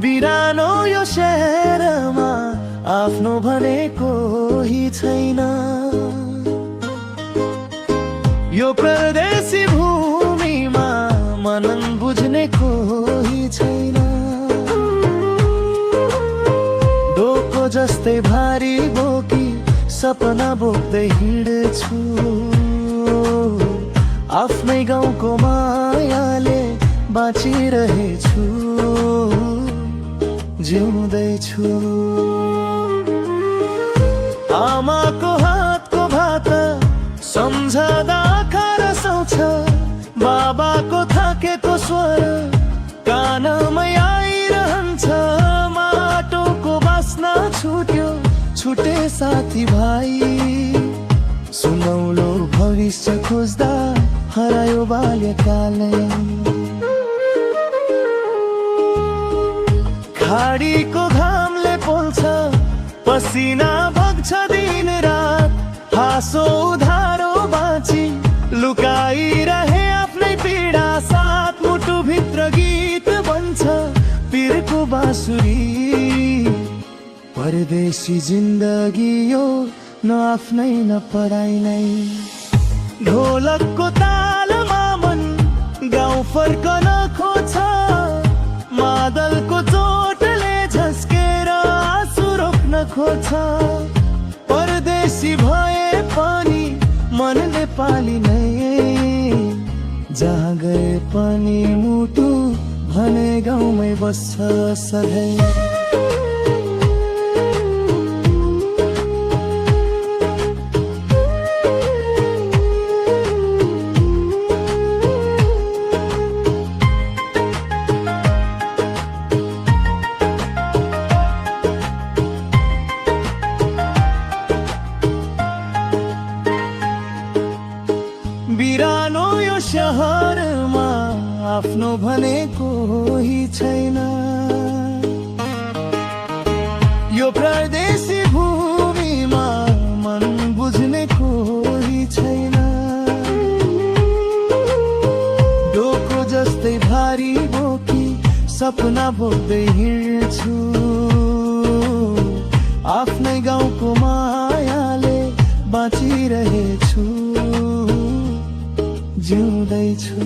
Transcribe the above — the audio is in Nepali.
बिरानो यो शहरमा आफ्नो भने कोही छैन। यो परदेशी भूमिमा मनन बुझ्ने कोही छैन। डोको जस्तै भारी बोकी सपना बोक्दै हिँड्छु। आफ्नै गाउँको मायाले बाँचिरहेछु, जिउँदैछु। आमाको हातको भात सम्झदा आँखा रसाउँछ। बाबाको थाकेको स्वर कानमा आइरहन्छ। माटोको बास्ना छुट्यो, छुटे साथी भाइ। सुनौलो भविष्य खोज्दा हरायो बाल्यकालै। खाडीको घामले पोल्छ, पसिना बग्छ दिन रात। हाँसो उधारो बाँची लुकाइरहे आफ्नै पीडा साथ। मुटु भित्र गीत बन्छ पिरको बाँसुरी। परदेशी जिन्दगी यो न आफ्नै न पढाइ नै। ढोलकको तालमा मन गाउँ फर्कन खोज्छ। मादलको चोटले झस्केर आँसु रोक्न खोज्छ। परदेशी भए पनि मन नेपाली नै। जहाँ गए पनि मुटु भने गाउँमै बस्छ सधैँ। बिरानो यो शहरमा आफ्नो भने कोही छैन। यो परदेशी भूमिमा मन बुझ्ने कोही छैन। डोको जस्तै भारी बोकी सपना बोक्दै हिँड्छु। आफ्नै गाउँको मायाले बाँचिरहेछु, जिउँदैछु।